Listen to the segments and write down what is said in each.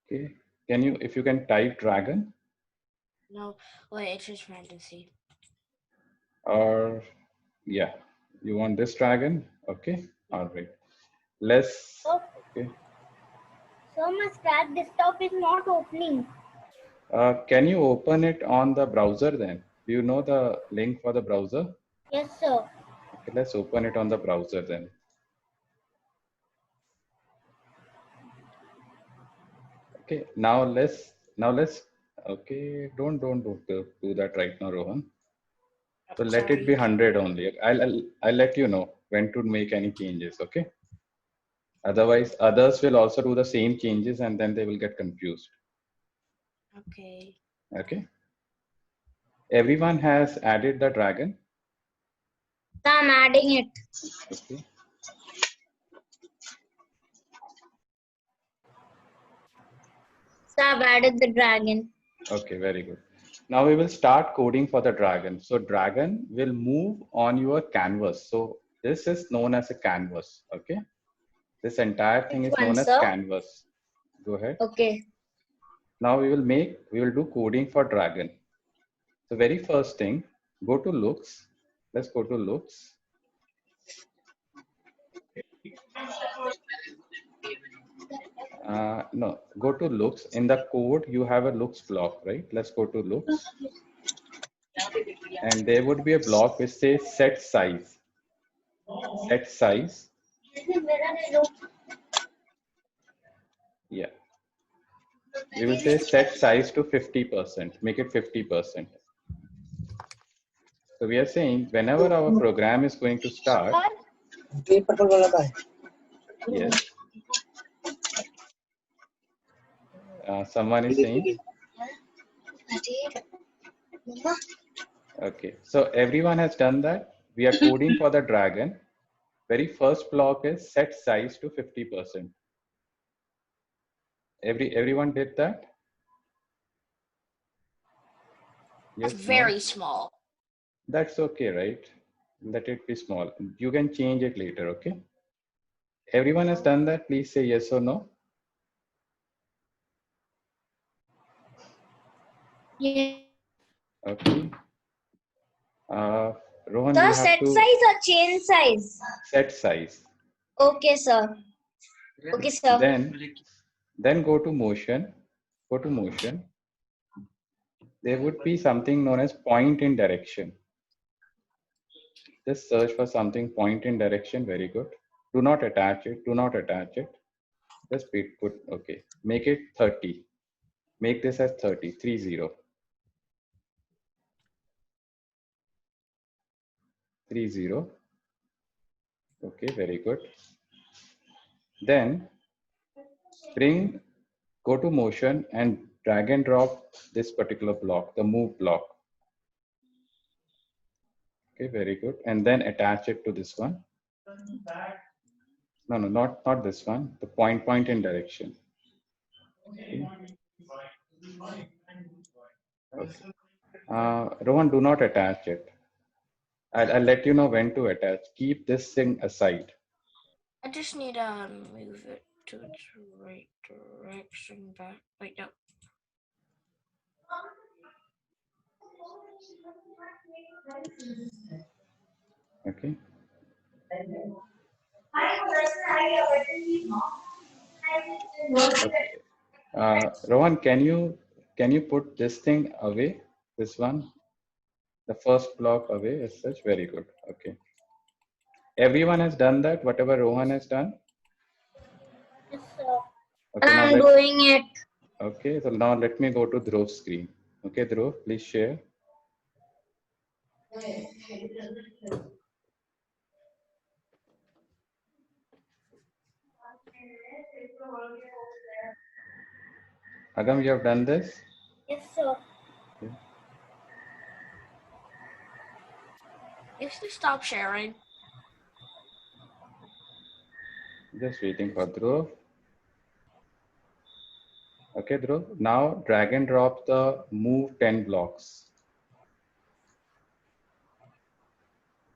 Okay. Can you, if you can type dragon? No, wait, it's just fantasy. Or yeah, you want this dragon? Okay. All right. Let's. So, Okay. so my Scratch desktop is not opening. Can you open it on the browser then? Do you know the link for the browser? Yes, sir. Okay, let's open it on the browser then. Okay, now let's okay, don't do that right now, Rohan. So let it be 100 only. I'll let you know when to make any changes, okay? Otherwise, others will also do the same changes and then they will get confused. Okay. Okay. Everyone has added the dragon. So I'm adding it. Okay. So I've added the dragon. Okay, very good. Now we will start coding for the dragon. So dragon will move on your canvas. So this is known as a canvas. Okay. This entire thing Which is one, known as sir? canvas. Go ahead. Okay. Now we will do coding for dragon. So very first thing, go to looks. Let's go to looks. No, go to looks. In the code, you have a looks block, right? Let's go to looks. And there would be a block which says set size. Set size. Yeah. We will say set size to 50%. Make it 50%. So we are saying whenever our program is going to start. Yes. Someone is saying. Okay. So everyone has done that. We are coding for the dragon. Very first block is set size to 50%. Everyone did that? Yes, Very no? small. That's okay, right? Let it be small. You can change it later, okay? Everyone has done that. Please say yes or no. Yeah. Okay. Rohan, Sir, you have set to size or chain size? set size. Okay, sir. Okay, sir. Then go to motion. Go to motion. There would be something known as point in direction. Just search for something point in direction. Very good. Do not attach it. Do not attach it. Just put okay. Make it 30. Make this as 30. 30. 30. Okay, very good. Then go to motion and drag and drop this particular block, the move block. Okay, very good. And then attach it to this one. No, not this one. The point in direction. Okay. Okay. Rohan, do not attach it. I'll let you know when to attach. Keep this thing aside. I just need to move it to its right direction back. Wait, no. Okay. Okay. Rohan, can you put this thing away? This one, the first block away as such. Very good. Okay. Everyone has done that. Whatever Rohan has done. Yes, sir. Okay. Now I'm doing it. Okay. So now let me go to Dhruv's screen. Okay, Dhruv, please share. Agam, you have done this? Yes, sir. Okay. You have to stop sharing. Just waiting for Dhruv. Okay, Dhruv. Now drag and drop the move 10 blocks.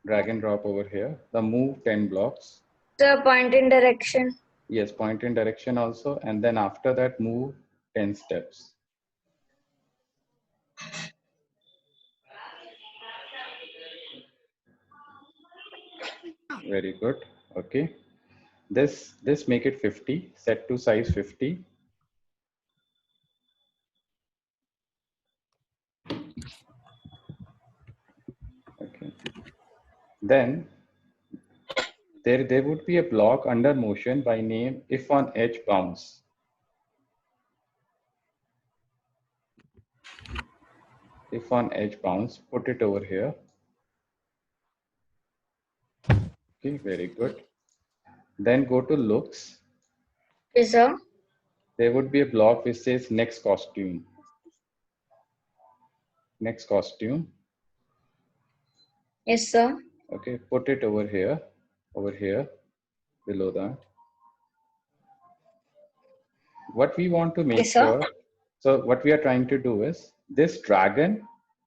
Drag and drop over here. The move 10 blocks. Sir, point in direction. Yes, point in direction also. And then after that, move 10 steps. Very good. Okay. This make it 50. Set to size 50. Okay. Then there would be a block under motion by name if on edge bounce. If on edge bounce, put it over here. Okay, very good. Then go to looks. Yes, sir. There would be a block which says next costume. Next costume. Yes, sir. Okay, put it over here, below that. What we want to make Yes, sir. sure, so what we are trying to do is this dragon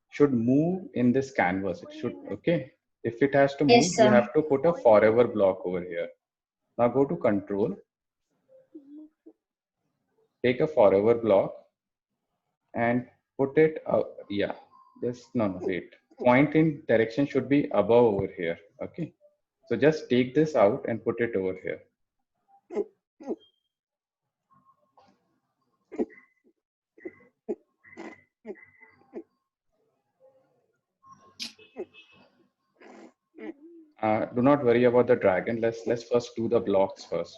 should move in this canvas. It should, okay. If it has to move, Yes, you sir. have to put a forever block over here. Now go to control, take a forever block and put it, yeah, just, no, wait. Point in direction should be above over here, okay. So just take this out and put it over here. Do not worry about the dragon. Let's first do the blocks first.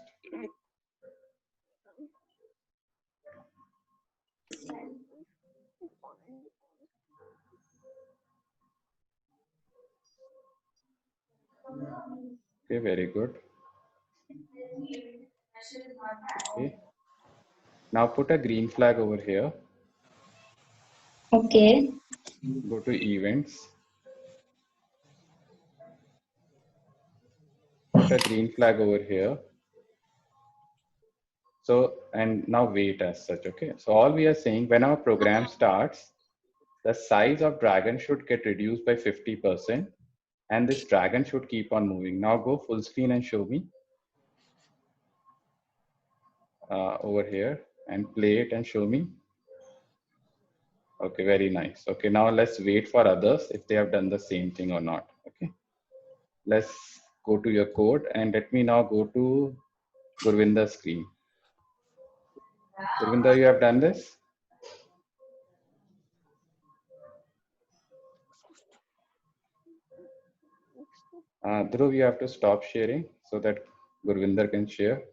Okay, very good. Okay. Now put a green flag over here. Okay. Go to events. Put a green flag over here. So, and now wait as such, okay. So all we are saying, when our program starts, the size of dragon should get reduced by 50%. And this dragon should keep on moving. Now go full screen and show me over here and play it and show me. Okay, very nice. Okay, now let's wait for others if they have done the same thing or not. Okay, let's go to your code and let me now go to Gurvinder's screen. Gurvinder, you have done this? Dhruv, you have to stop sharing so that Gurvinder can share.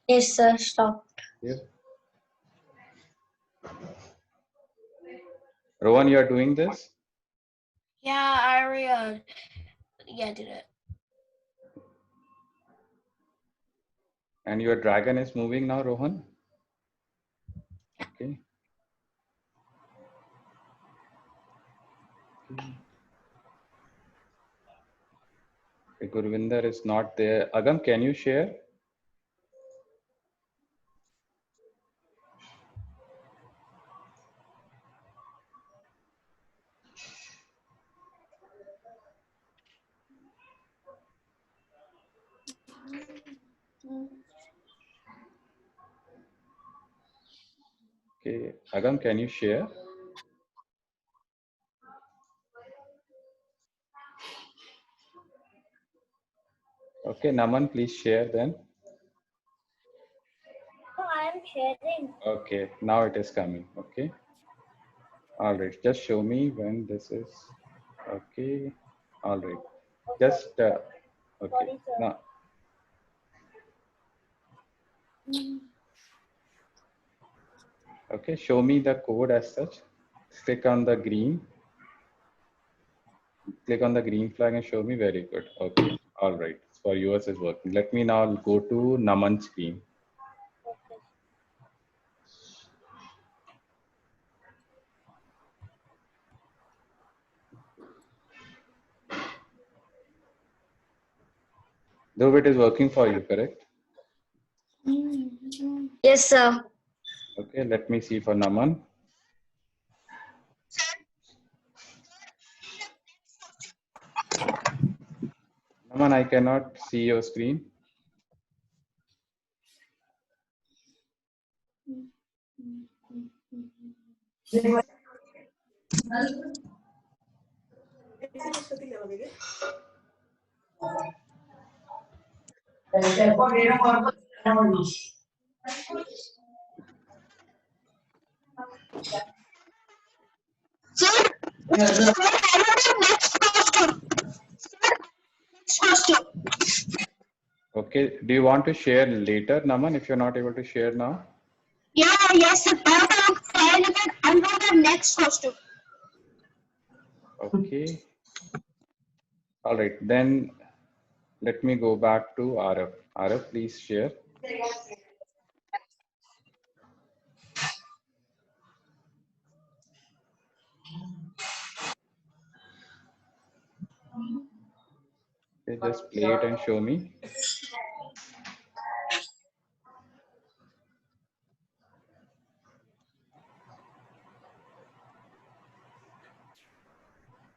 Yes, sir. Stop. Here. Rohan, you are doing this? Yeah, I already did it. And your dragon is moving now, Rohan? Okay. Okay, Gurvinder is not there. Agam, can you share? Okay, Agam, can you share? Okay, Naman, please share then. No, I am sharing. Okay, now it is coming. Okay. All right, just show me when this is. Okay. All right. Just okay. Sorry, sir. Now. Okay, show me the code as such. Click on the green. Click on the green flag and show me. Very good. Okay. All right. For yours is working. Let me now go to Naman's screen. Okay. Though it is working for you, correct? Yes, sir. Okay, let me see for Naman. Naman, I cannot see your screen. Okay. Do you want to share later, Naman, if you're not able to share now? Yeah, yes, sir. I'm going to the next costume. Okay. All right. Then let me go back to Arav. Arav, please share. Okay, just play it and show me.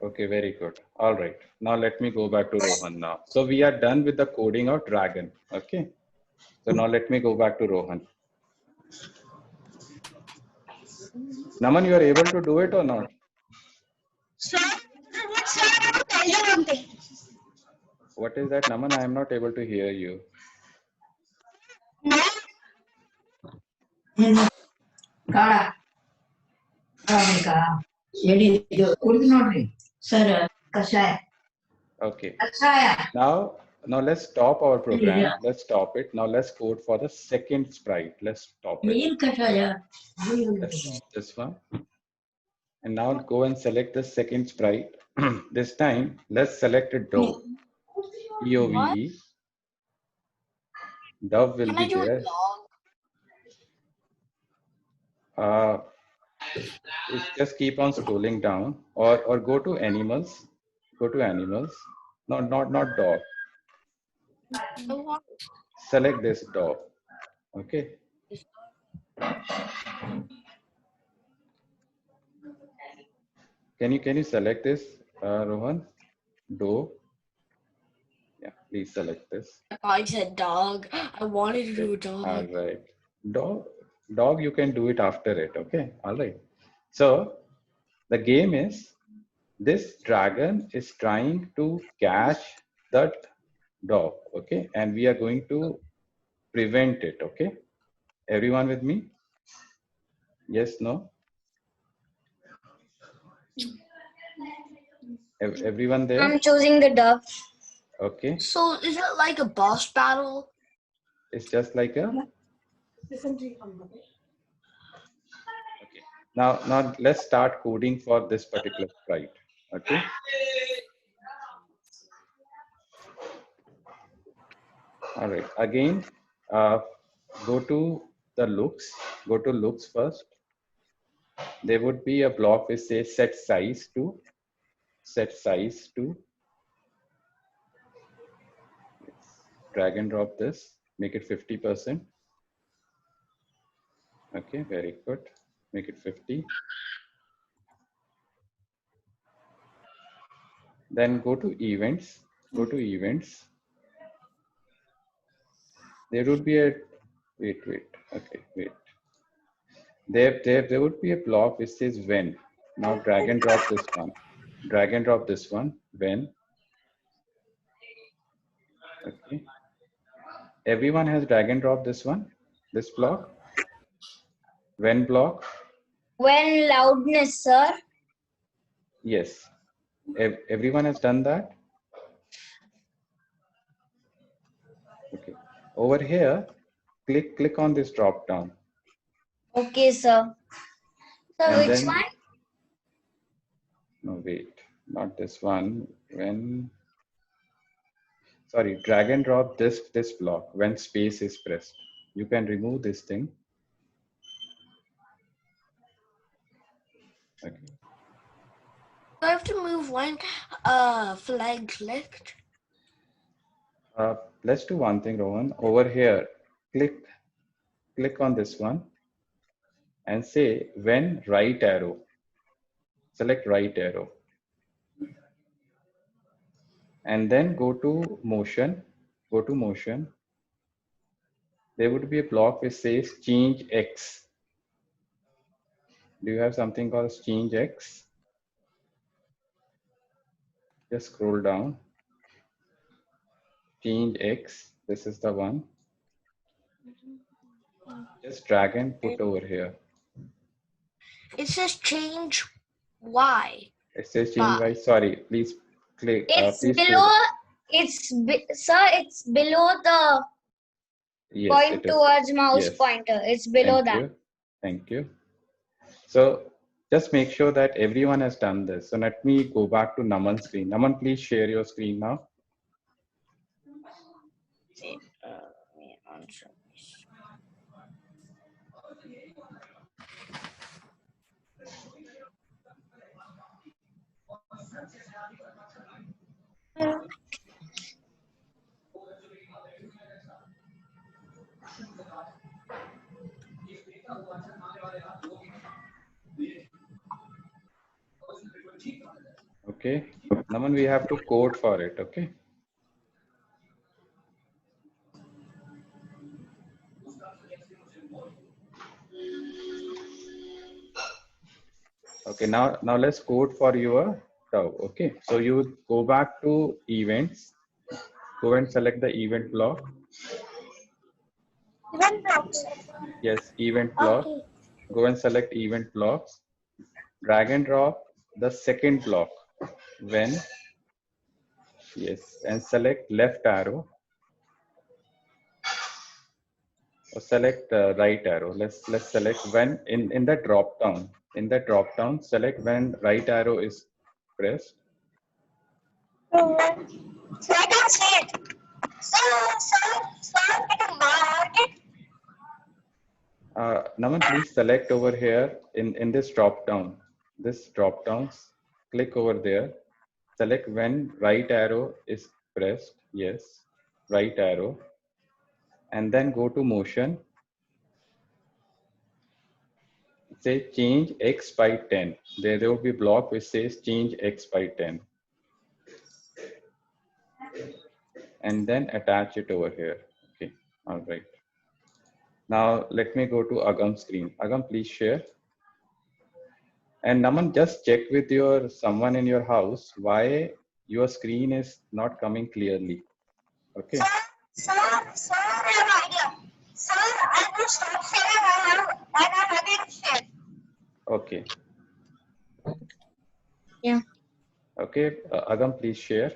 Okay, very good. All right. Now let me go back to Rohan now. So we are done with the coding of dragon. Okay. So now let me go back to Rohan. Naman, you are able to do it or not? Sir, I will tell you one thing. What is that, Naman? I am not able to hear you. Okay. Now let's stop our program. Let's stop it. Now let's code for the second sprite. Let's stop it. Let's stop this one. And now go and select the second sprite. This time, let's select a dove. DOVE. Dove will Can be I do a there. dog? Just keep on scrolling down, or go to animals. Go to animals. No, not dog. I want Select this dog. Okay. this. Can you select this, Rohan? Dove. Yeah, please select this. I said dog. I wanted to do a All dog. right. Dog, you can do it after it. Okay. All right. So the game is, this dragon is trying to catch that dog. Okay. And we are going to prevent it. Okay. Everyone with me? Yes, no? Everyone there? I'm choosing the dove. Okay. So is it like a boss battle? It's just like a. Okay. Now let's start coding for this particular sprite. Okay. All right. Again, go to the looks. Go to looks first. There would be a block which says set size to. Set size to. Drag and drop this. Make it 50%. Okay. Very good. Make it 50. Then go to events. Go to events. There would be a wait. Okay, wait. There would be a block which says when. Now drag and drop this one. Drag and drop this one. When. Okay. Everyone has drag and drop this one. This block. When block. When loudness, sir. Yes. Everyone has done that. Okay. Over here, click on this drop down. Okay, sir. So And which then, one? no, wait, not this one. When, sorry, drag and drop this block when space is pressed. You can remove this thing. Okay. Do I have to move when flag clicked? Let's do one thing, Rohan. Over here, click on this one and say when right arrow. Select right arrow. And then go to motion. Go to motion. There would be a block which says change X. Do you have something called change X? Just scroll down. Change X. This is the one. Just drag and put over here. It says change Y. It says change Y. Sorry, please click. It's Please below. Sir, it's below the yes, point it is. towards mouse Yes. pointer. It's below Thank that. you. Thank you. So just make sure that everyone has done this. So let me go back to Naman's screen. Naman, please share your screen now. Okay. Naman, we have to code for it. Okay. Okay, now let's code for your tau. Okay, so you go back to events, go and select the event block. Event blocks. Yes, event block. Okay. Go and select event blocks. Drag and drop the second block when, yes, and select left arrow or select right arrow. Let's select when in the drop down. In the drop down, select when right arrow is pressed. So I can see it. So I can mark it. Naman, please select over here in this drop down. This drop downs, click over there. Select when right arrow is pressed. Yes, right arrow. And then go to motion. Say change X by 10. There will be block which says change X by 10. And then attach it over here. Okay, all right. Now let me go to Agam's screen. Agam, please share. And Naman, just check with your someone in your house why your screen is not coming clearly. Okay. Sir, I have an idea. Sir, I will stop sharing and I'm again share. Okay. Yeah. Okay, Agam, please share.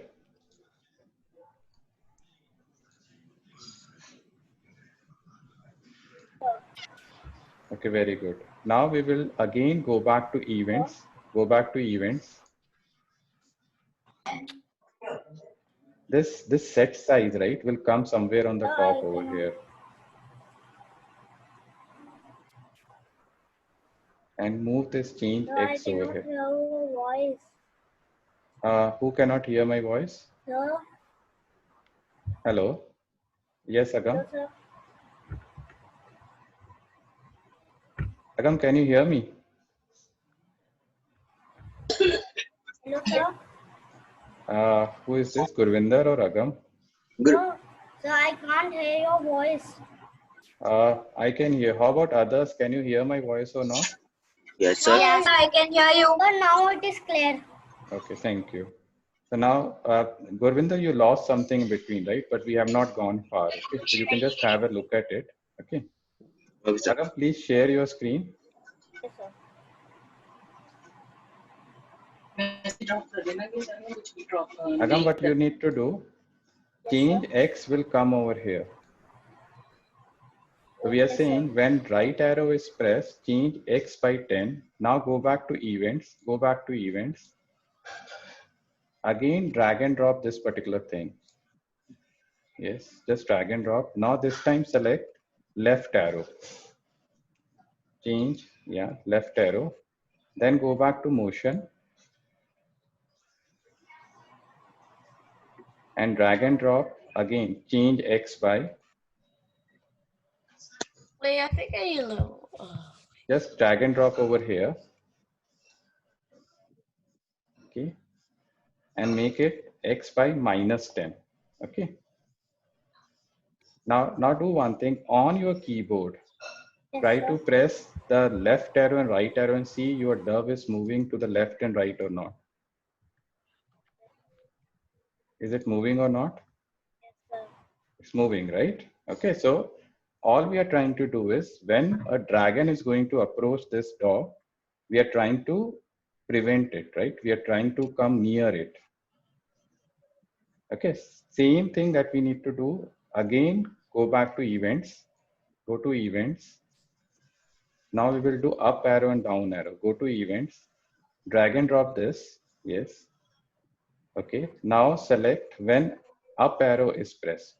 Okay, very good. Now we will again go back to events. Go back to events. This set size, right, will come somewhere on the top over here. And move this change X over here. Hear your voice. Who cannot hear my voice? Sir, Hello. Yes, Agam. sir. Agam, can you hear me? Hello, sir. Who is this? Gurvinder or Agam? No, sir, I can't hear your voice. I can hear. How about others? Can you hear my voice or not? Yes, sir. Yes, I can hear you. But now it is clear. Okay, thank you. So now, Gurvinder, you lost something in between, right? But we have not gone far. Okay, so you can just have a look at it. Okay. Okay, sir. Agam, please share your screen. Yes, sir. Agam, what you need to do, change X will come over here. So we are saying when right arrow is pressed, change X by 10. Now go back to events, go back to events. Again, drag and drop this particular thing. Yes, just drag and drop. Now this time select left arrow. Change, yeah, left arrow. Then go back to motion. And drag and drop, again, change X by. Wait, I think I need a little. Just drag and drop over here. Okay. And make it X by minus 10. Okay. Now do one thing on your keyboard. Try to press the left arrow and right arrow and see your dove is moving to the left and right or not. Is it moving or not? Yes, sir. It's moving, right? Okay, so all we are trying to do is when a dragon is going to approach this dove, we are trying to prevent it, right? We are trying to come near it. Okay, same thing that we need to do. Again, go back to events, go to events. Now we will do up arrow and down arrow. Go to events, drag and drop this. Yes. Okay, now select when up arrow is pressed.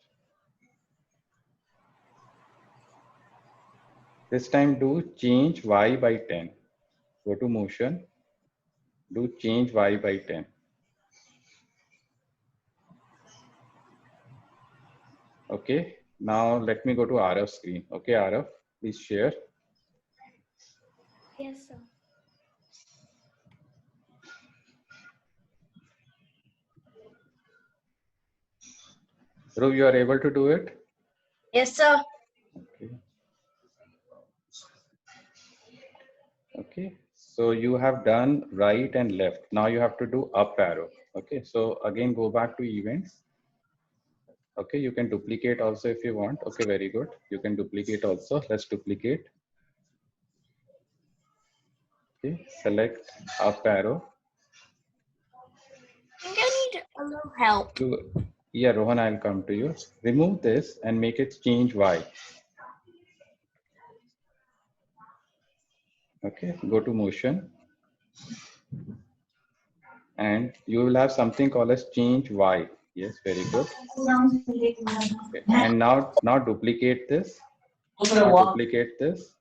This time do change Y by 10. Go to motion, do change Y by 10. Okay, now let me go to RF screen. Okay, RF, please share. Yes, sir. Dhruv, you are able to do it? Yes, sir. Okay. Okay, so you have done right and left. Now you have to do up arrow. Okay, so again, go back to events. Okay, you can duplicate also if you want. Okay, very good. You can duplicate also. Let's duplicate. Okay, select up arrow. I think I need a little help. Yeah, Rohan, I'll come to you. Remove this and make it change Y. Okay, go to motion. And you will have something called as change Y. Yes, very good. Okay. And now duplicate this. Now duplicate this.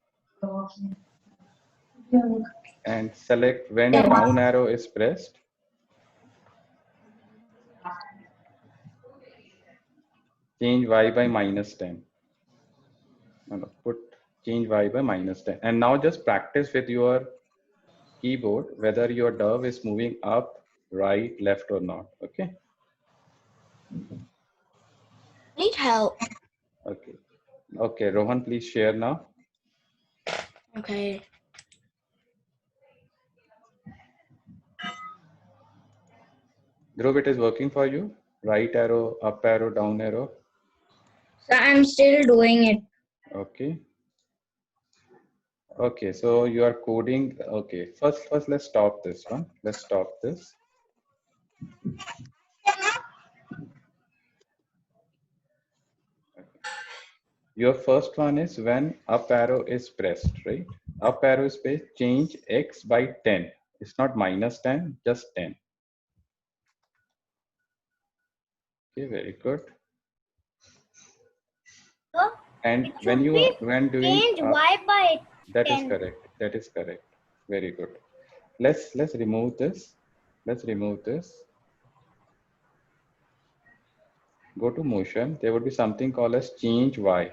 And select when down arrow is pressed. Change Y by -10. No, put change Y by -10. And now just practice with your keyboard whether your dove is moving up, right, left or not. Okay. Need help. Okay. Okay, Rohan, please share now. Okay. Dhruv, it is working for you? Right arrow, up arrow, down arrow. So I'm still doing it. Okay. Okay, so you are coding. Okay, first let's stop this one. Let's stop this. Your first one is when up arrow is pressed, right? Up arrow is pressed, change X by 10. It's not -10, just 10. Okay, very good. So And it when should you be are when doing change Y by that is 10. correct. That is correct. Very good. Let's remove this. Let's remove this. Go to motion. There would be something called as change Y.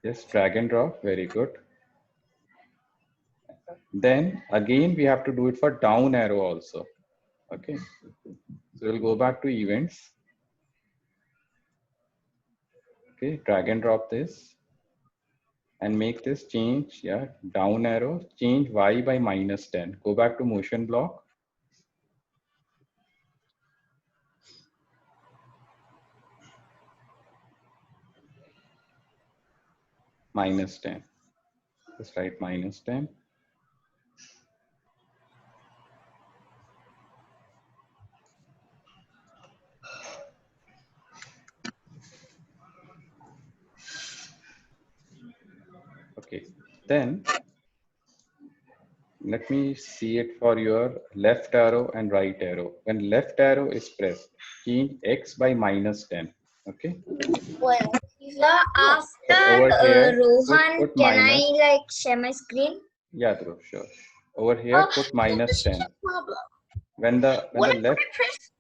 Yes, drag and drop. Very good. Then again, we have to do it for down arrow also. Okay. So we'll go back to events. Okay, drag and drop this and make this change. Yeah, down arrow, change Y by -10. Go back to motion block. -10. Just write -10. Okay, then let me see it for your left arrow and right arrow. When left arrow is pressed, change X by -10. Okay. Well, So after over here, Rohan, put can minus. I like share my screen? Yeah, Dhruv, sure. Over here, put -10. problem. When the When left. I press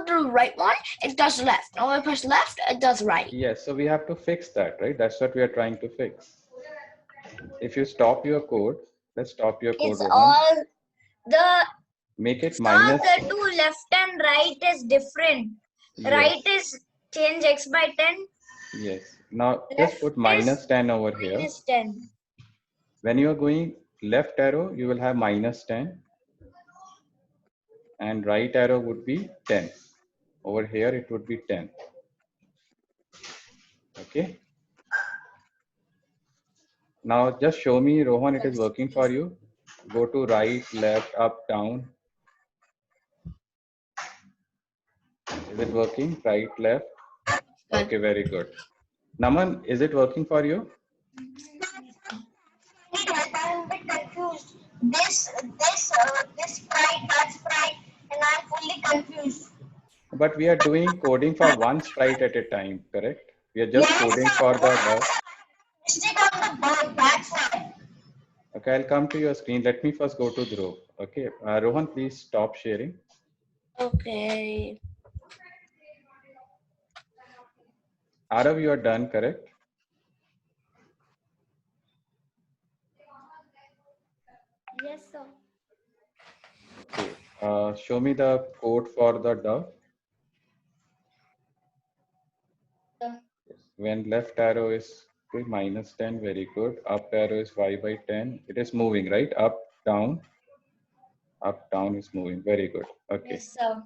the right one, it does left. And when I press left, it does right. Yes, so we have to fix that, right? That's what we are trying to fix. If you stop your code, let's stop your code. It's Rohan. all the Make it so minus. the two left and right is different. Yes. Right is change x by 10. Yes. Now Left just put is minus 10 over here. minus 10. When you are going left arrow, you will have minus 10. And right arrow would be 10. Over here, it would be 10. Okay. Now just show me, Rohan, it is working for you. Go to right, left, up, down. Is it working? Right, left? Okay, very good. Naman, is it working for you? I'm a bit confused. This sprite, that sprite, and I'm fully confused. But we are doing coding for one sprite at a time, correct? We are just coding for the dove. Mistake on the bird, that's why. Okay, I'll come to your screen. Let me first go to Dhruv. Okay, Rohan, please stop sharing. Okay. Arav, you are done, correct? Yes, sir. Okay, show me the code for the dove. When left arrow is minus 10, very good. Up arrow is y by 10. It is moving, right? Up, down is moving. Very good. Okay. Yes, sir.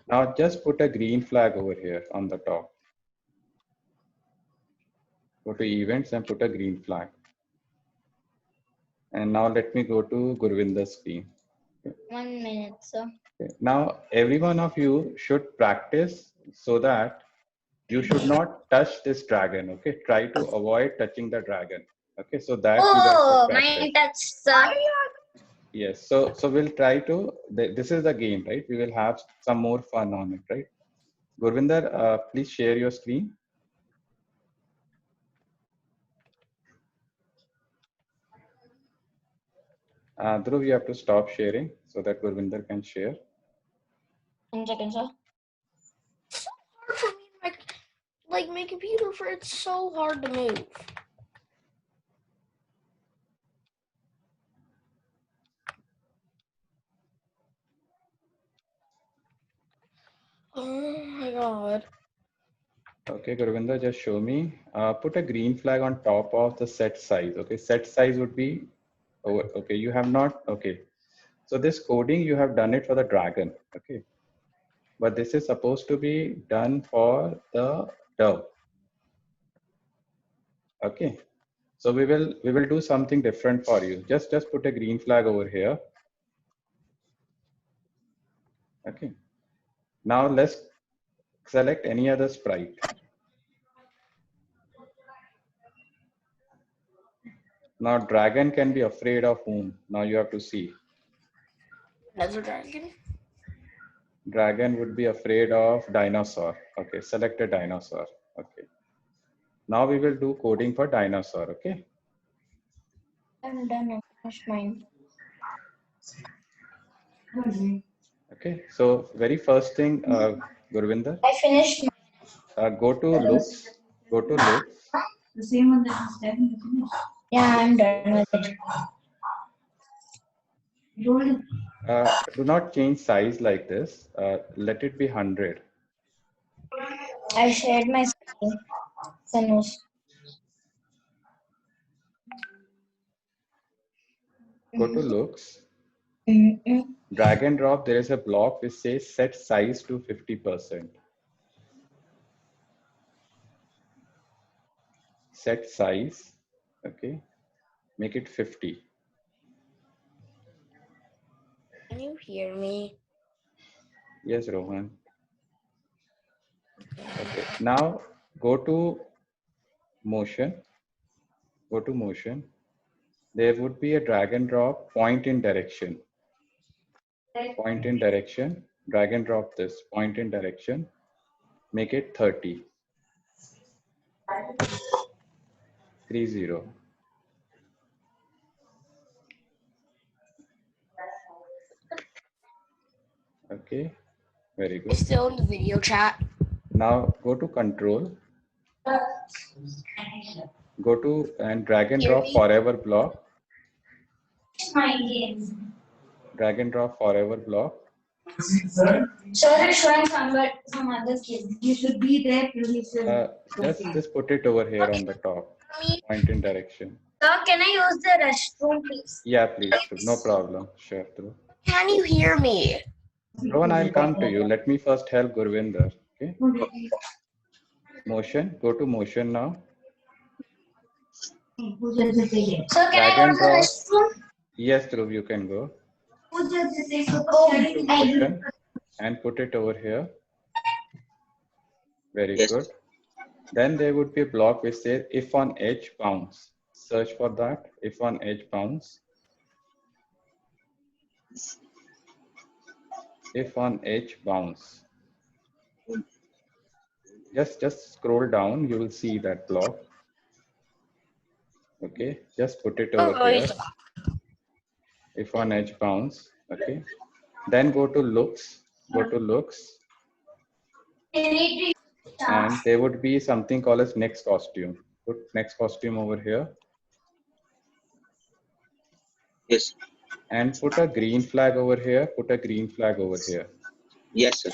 Now just put a green flag over here on the top. Go to events and put a green flag. And now let me go to Gurvinder's screen. Okay. 1 minute, sir. Okay. Now every one of you should practice so that you should not touch this dragon. Okay, try to avoid touching the dragon. Okay, so that you guys Oh, should practice. my touch, sir. Yes, so we'll try to. This is the game, right? We will have some more fun on it, right? Gurvinder, please share your screen. Dhruv, you have to stop sharing so that Gurvinder can share. 1 second, sir. It's so hard for me to like my computer for it's so hard to move. Oh my god. Okay, Gurvinder, just show me. Put a green flag on top of the set size. Okay, set size would be. Oh, okay, you have not. Okay, so this coding you have done it for the dragon. Okay, but this is supposed to be done for the dove. Okay, so we will do something different for you. Just put a green flag over here. Okay, now let's select any other sprite. Now dragon can be afraid of whom? Now you have to see. Another dragon? Dragon would be afraid of dinosaur. Okay, select a dinosaur. Okay. Now we will do coding for dinosaur. Okay. I'm done. I finished mine. Okay. So very first thing, Gurvinder, I finished mine. go to looks. Go to looks. The same one that is telling you finish. Yeah, I'm done with it. You told him. Do not change size like this. Let it be 100. I shared my screen. Finish. Go to looks. Mm-mm. Drag and drop. There is a block which says set size to 50%. Set size. Okay. Make it 50. Can you hear me? Yes, Rohan. Okay. Now go to motion. Go to motion. There would be a drag and drop point in direction. Point in direction. Drag and drop this point in direction. Make it 30. 30. Okay. Very good. Still in the video chat. Now go to control. Go to and drag and drop forever block. Drag and drop forever block. Sir, it's showing some other kids. You should be there to listen. Just put it over here on the top. Point in direction. Sir, can I use the restroom, please? Yeah, please. No problem. Sure. Through. Can you hear me? Rohan, I'll come to you. Let me first help Gurvinder. Okay. Motion. Go to motion now. Sir, can Drag I and use the drop. restroom? Yes, Dhruv, you can go. Oh, To motion and put it over here. Very Yes. good. Then there would be a block which says if on edge bounce. Search for that. If on edge bounce. If on edge bounce. Just scroll down. You will see that block. Okay. Just put it over here. If on edge bounce. Okay. Then go to looks. Go to looks. And there would be something called as next costume. Put next costume over here. Yes. And put a green flag over here. Put a green flag over here. Yes, sir.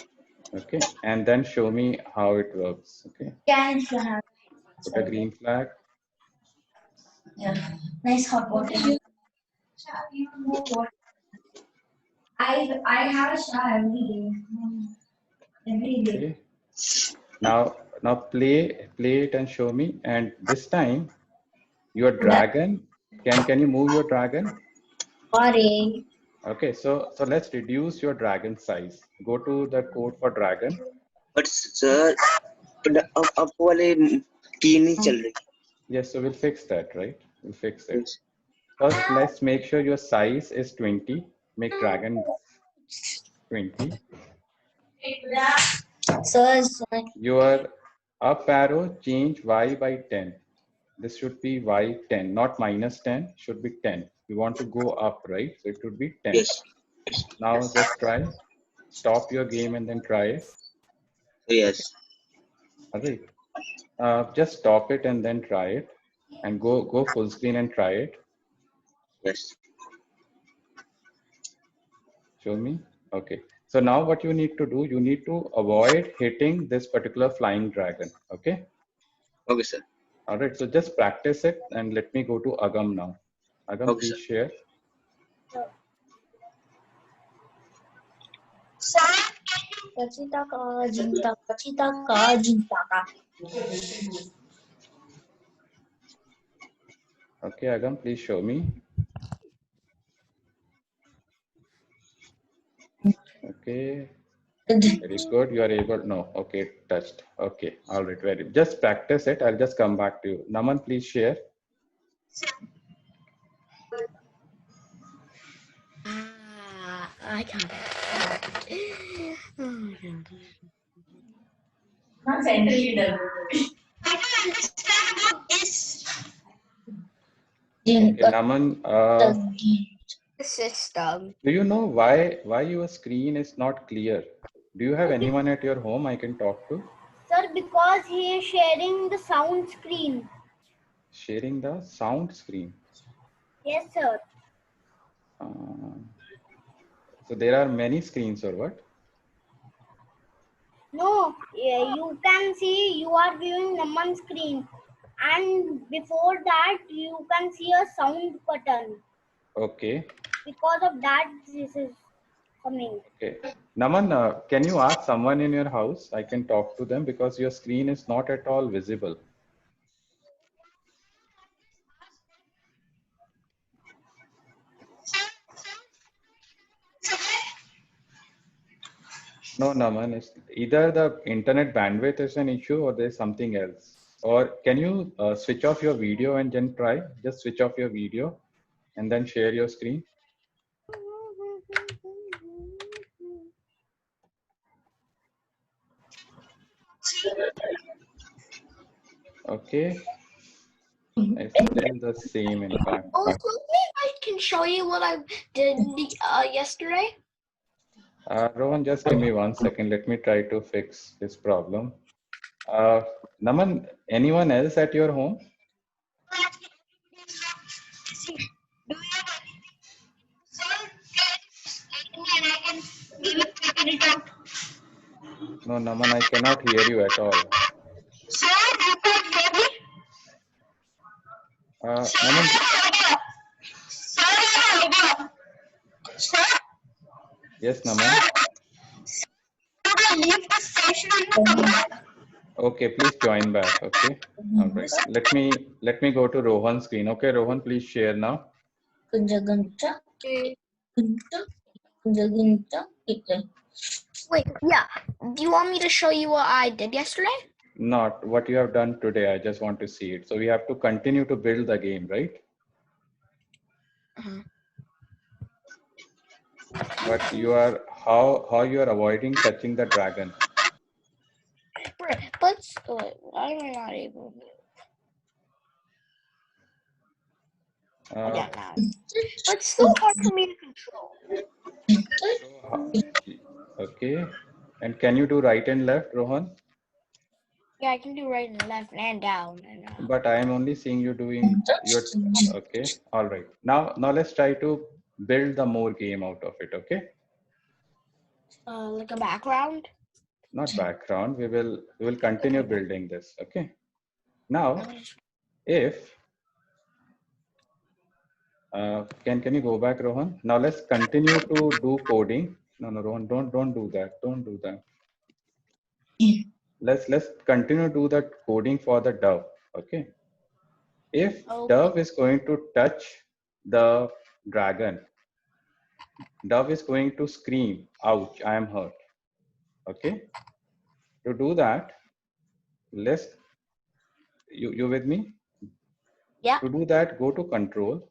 Okay. And then show me how it works. Okay. Put a green flag. Nice hot water. I have a shower every day. Every day. Okay. Now play it and show me. And this time your dragon, can you move your dragon? Sorry. Okay, so let's reduce your dragon size. Go to the code for dragon. But sir, अब वाले की नहीं चल रही. Yes, so we'll fix that, right? We'll fix it. Yes. First, let's make sure your size is 20. Make dragon 20. Sir, Your up arrow change y by 10. This should be y 10, not minus 10, should be 10. You want to go up, right? So it would be 10. Yes. Now just try. Stop your game and then try it. Yes. All right. Just stop it and then try it. And go full screen and try it. Yes. Show me. Okay. So now what you need to do, you need to avoid hitting this particular flying dragon. Okay. Okay, sir. All right. So just practice it and let me go to Agam now. Agam, Okay, please sir. share. Okay, Agam, please show me. Okay. Very good. You are able. No. Okay. It touched. Okay. All right. Very. Just practice it. I'll just come back to you. Naman, please share. I got it. Not center leader. I don't understand about this. Okay, Naman, System. do you know why your screen is not clear? Do you have anyone at your home I can talk to? Sir, because he is sharing the sound screen. Sharing the sound screen. Yes, sir. So there are many screens or what? No, you can see you are viewing Naman's screen. And before that, you can see a sound button. Okay. Because of that, this is coming. Okay. Naman, can you ask someone in your house? I can talk to them because your screen is not at all visible. No, Naman, it's either the internet bandwidth is an issue or there's something else. Or can you switch off your video and then try? Just switch off your video and then share your screen. Okay. It's still the same in fact. Oh, maybe I can show you what I did yesterday. Rohan, just give me 1 second. Let me try to fix this problem. Naman, anyone else at your home? Do you have anything? Sir, and I can give it to you. return. No, Naman, I cannot hear you at all. Sir, you can hear me? Sir, Naman, idea. Sir, idea. Sir, yes, sir, Naman. you can leave the session and come back. Okay, please join back. Okay. All right. Let me go to Rohan's screen. Okay, Rohan, please share now. Okay. Wait, yeah. Do you want me to show you what I did yesterday? Not what you have done today. I just want to see it. So we have to continue to build the game, right? Mhm. But you are how you are avoiding touching the dragon. But why am I not able to? Yeah, now. But it's still hard for me to control. Okay. And can you do right and left, Rohan? Yeah, I can do right and left and down and up. But I am only seeing you doing your. Okay. All right. Now let's try to build the more game out of it. Okay. Like a background. Not background. We will continue building this. Okay. Now, if can you go back, Rohan? Now let's continue to do coding. No, Rohan, don't do that. Don't do that. Let's continue to do that coding for the dove. Okay. If dove is going to touch the dragon, dove is going to scream, ouch, I am hurt. Okay. To do that, let's you with me? Yeah. To do that, go to control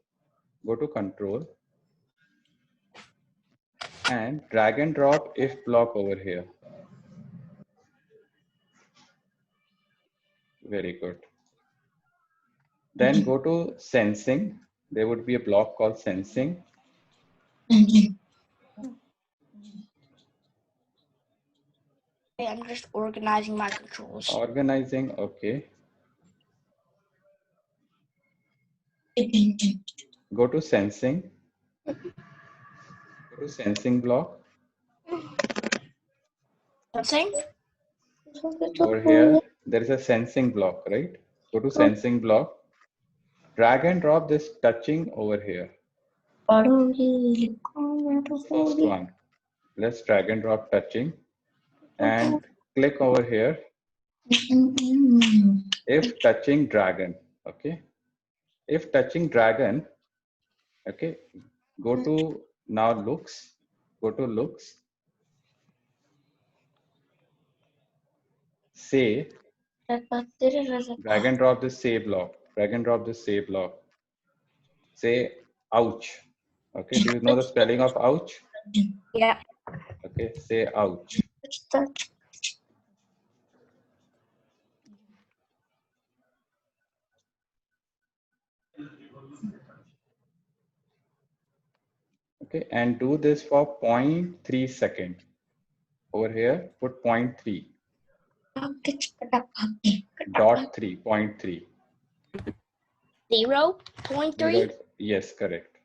and drag and drop if block over here. Very good. Then go to sensing. There would be a block called sensing. Okay, I'm just organizing my controls. Organizing, okay. Go to sensing. Go to sensing block. Sensing? Over here, there is a sensing block, right? Go to sensing block. Drag and drop this touching over here. First one. Let's drag and drop touching and click over here. If touching dragon, okay. If touching dragon, okay, go to now looks, go to looks, say, drag and drop this say block, drag and drop this say block, say ouch, okay, do you know the spelling of ouch? Yeah. Okay, say ouch. Okay, and do this for 0.3 second. Over here, put 0.3. Dot 3, 0.3. 0.3? Yes, correct.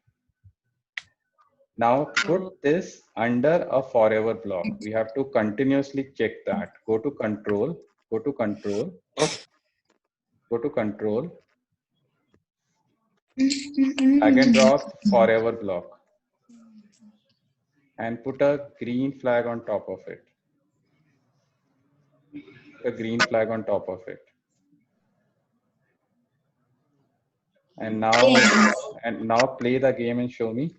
Now put this under a forever block. We have to continuously check that. Go to control, go to control, go to control, drag and drop forever block. And put a green flag on top of it. Put a green flag on top of it. And now play the game and show me.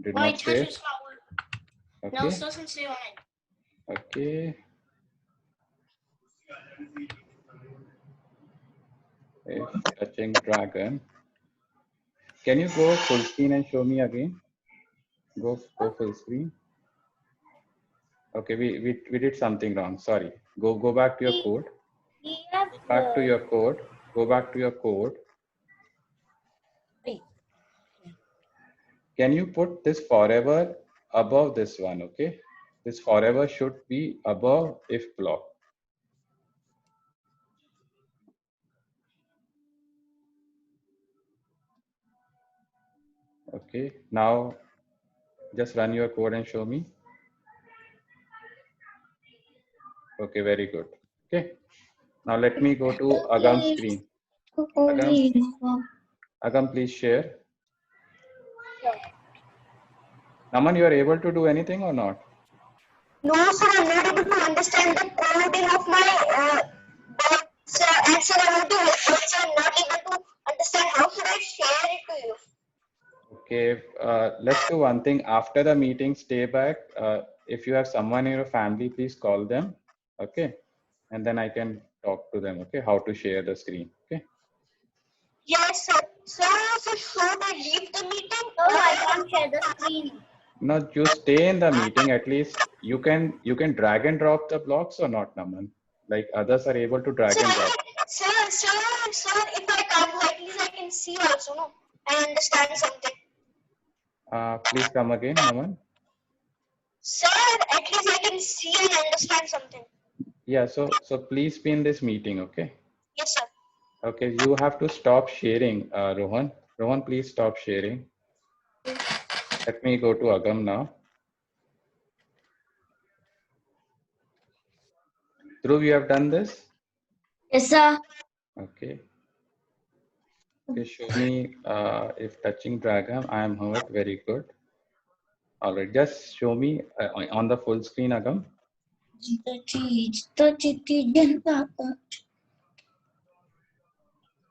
Did not say it. Okay. No, it doesn't say on it. Okay. If touching dragon. Can you go full screen and show me again? Go full screen. Okay, we did something wrong. Sorry. Go back to your code. Back to your code. Go back to your code. Can you put this forever above this one? Okay. This forever should be above if block. Okay, now just run your code and show me. Okay, very good. Okay, now let me go to Agam's screen. Agam, please share. Naman, you are able to do anything or not? No, sir, I'm not able to understand the coding of my box, and sir, I want to help, but sir, I'm not able to understand. How should I share it to you? Okay, let's do one thing. After the meeting, stay back. If you have someone in your family, please call them. Okay, and then I can talk to them. Okay, how to share the screen. Okay. Yes, sir. Sir, so should I leave the meeting? So I can't share the screen. No, you stay in the meeting. At least you can drag and drop the blocks or not, Naman. Like others are able to drag Sir, and drop. sir, if I can't, at least I can see also, no? I understand something. Please come again, Naman. Sir, at least I can see and understand something. Yeah. So please be in this meeting. Okay. Yes, sir. Okay. You have to stop sharing, Rohan. Rohan, please stop sharing. Let me go to Agam now. Dhruv, you have done this? Yes, sir. Okay. Okay, show me if touching dragon, I am hurt. Very good. All right, just show me on the full screen, Agam.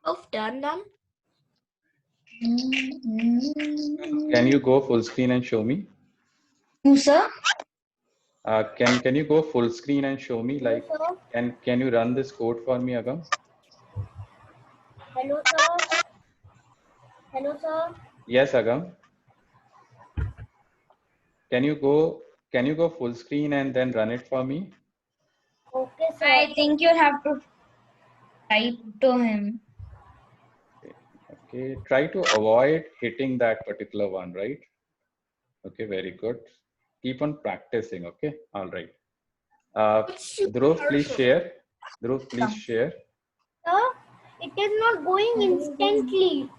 Both done them? Can you go full screen and show me? No, sir. Can you go full screen and show me? Like, sir. can you run this code for me, Agam? Hello, sir. Hello, sir. Yes, Agam. Can you go full screen and then run it for me? Okay, sir. I think you have to type to him. Okay, try to avoid hitting that particular one, right? Okay, very good. Keep on practicing, okay? All right. Dhruv, please share. Dhruv, please share. Sir, it is not going instantly.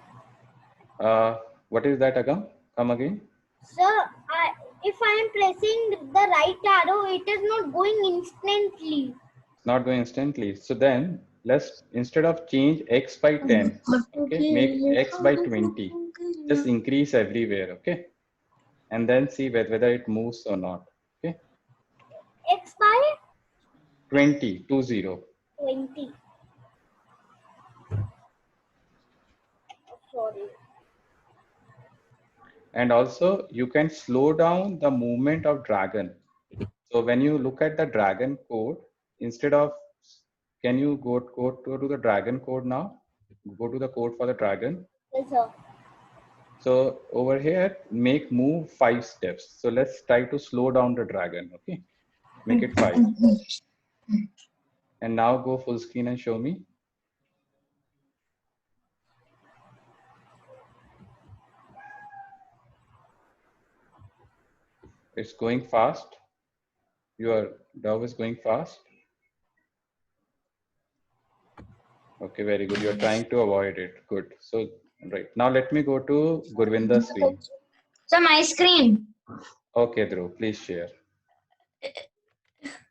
What is that, Agam? Come again. Sir, if I am pressing the right arrow, it is not going instantly. Not going instantly. So then let's, instead of change x by 10, okay, make x by 20. Just increase everywhere, okay? And then see whether it moves or not, okay? X by 20, 20. 20. Sorry. And also you can slow down the movement of dragon. So when you look at the dragon code, instead of, can you go to the dragon code now? Go to the code for the dragon. Yes, sir. So over here, make move 5 steps. So let's try to slow down the dragon, okay? Make it 5. And now go full screen and show me. It's going fast. Your dog is going fast. Okay, very good. You're trying to avoid it. Good. So, right. Now let me go to Gurvinder's screen. So my screen. Okay, Dhruv, please share.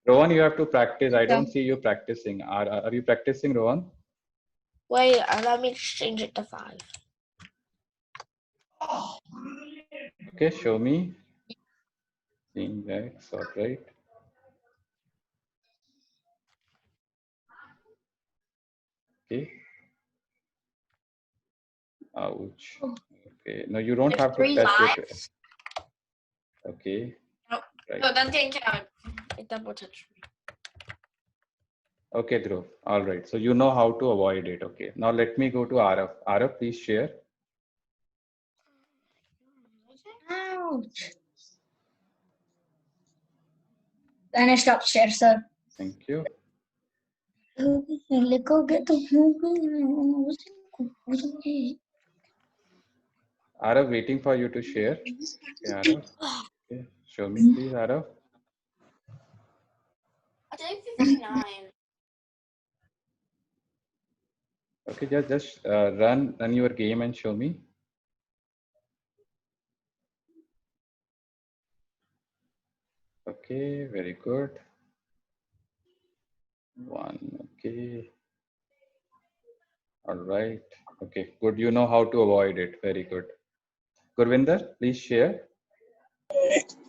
Rohan, you have to practice. I don't see you practicing. Are you practicing, Rohan? Wait, let me change it to 5. Okay, show me. Seeing X, all right. Okay. Ouch. Okay. No, you don't There's have to 3 touch it. lives. Okay. No, Right. no, don't change it. It double touched me. Okay, Dhruv. All right. So you know how to avoid it. Okay. Now let me go to Arav. Arav, please share. Ouch. Then I stop share, sir. Thank you. Arav, waiting for you to share. Okay, Arav. Okay. Show me, please, Arav. Day 59. Okay, just run your game and show me. Okay, very good. 1. Okay. All right. Okay, good. You know how to avoid it. Very good. Gurvinder, please share.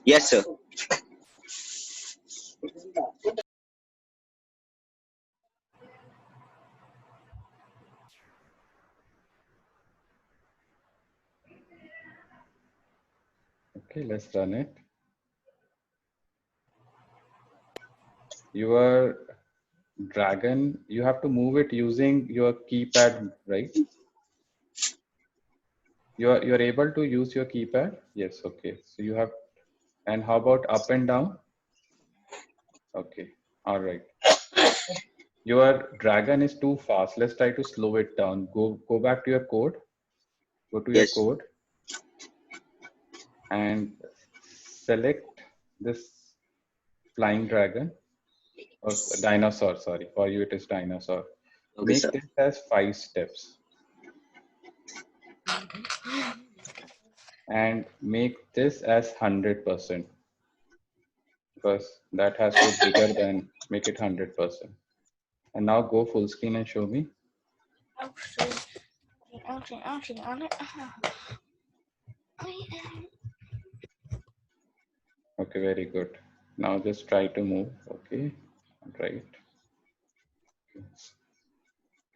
Yes, sir. Okay, let's run it. Your dragon, you have to move it using your keypad, right? You're able to use your keypad? Yes, okay. So you have, and how about up and down? Okay, all right. Your dragon is too fast. Let's try to slow it down. Go back to your code. Go to your Yes. code and select this flying dragon or dinosaur. Sorry, for you it is dinosaur. Okay, Make sir. this as 5 steps and make this as 100% because that has to be bigger than make it 100%. And now go full screen and show me. Okay, on it. Okay, very good. Now just try to move. Okay, right.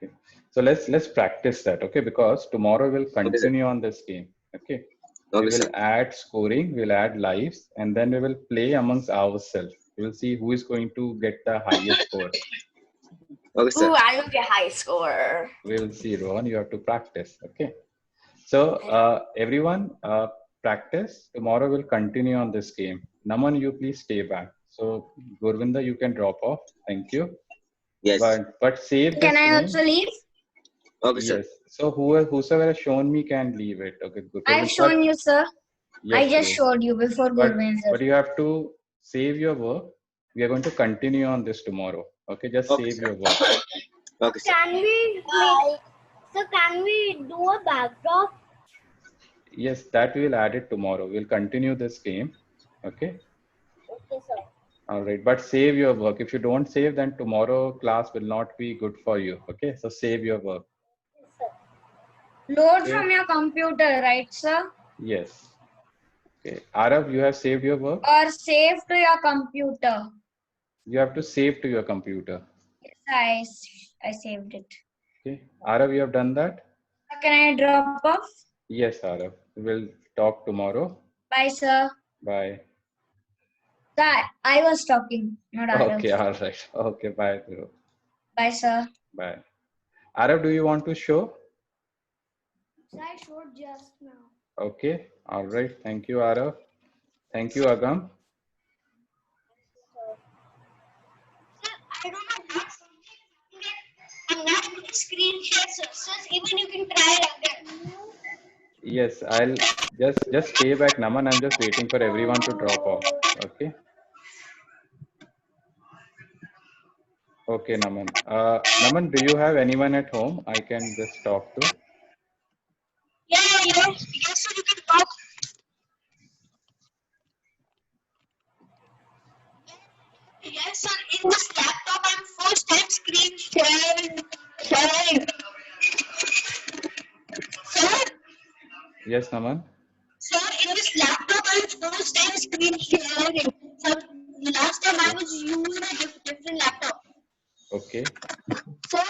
Okay. So let's practice that. Okay, because tomorrow we'll continue on this game. Okay. We Okay, will sir. add scoring, we'll add lives, and then we will play amongst ourselves. We will see who is going to get the highest score. Okay, sir. Ooh, I will be a high scorer. We will see, Rohan. You have to practice. Okay. So everyone, practice. Tomorrow we'll continue on this game. Naman, you please stay back. So Gurvinda, you can drop off. Thank you. Yes. But save this Can I game. also leave? Okay, sir. Yes. So whosoever has shown me can leave it. Okay. Good. I've shown you, sir. Yes, I just yes. showed you before Gurvinder. But you have to save your work. We are going to continue on this tomorrow. Okay, just Okay, save sir. your work. Okay, sir. Can we make, so can we do a backdrop? Yes, that we will add it tomorrow. We'll continue this game. Okay. Okay, sir. All right, but save your work. If you don't save, then tomorrow class will not be good for you. Okay, so save your work. Load Okay. from your computer, right, sir? Yes. Okay. Arav, you have saved your work? Or save to your computer. You have to save to your computer. Yes, I saved it. Okay. Arav, you have done that? Can I drop off? Yes, Arav. We'll talk tomorrow. Bye, sir. Bye. I was talking, not Arav. Okay, all right. Okay, bye. Dhruv. Bye, sir. Bye. Arav, do you want to show? I showed just now. Okay, all right. Thank you, Arav. Thank you, Agam. I don't know what's I'm not able to screen share success. Even you can try it again. Yes, I'll just stay back, Naman. I'm just waiting for everyone to drop off. Okay. Okay, Naman. Naman, do you have anyone at home I can just talk to? Yes, so you can talk. Yes, sir. In this laptop, I'm first time screen sharing. Sir, Yes, Naman. sir, in this laptop, I'm first time screen sharing. So last time I was using a different laptop. Okay. Sir,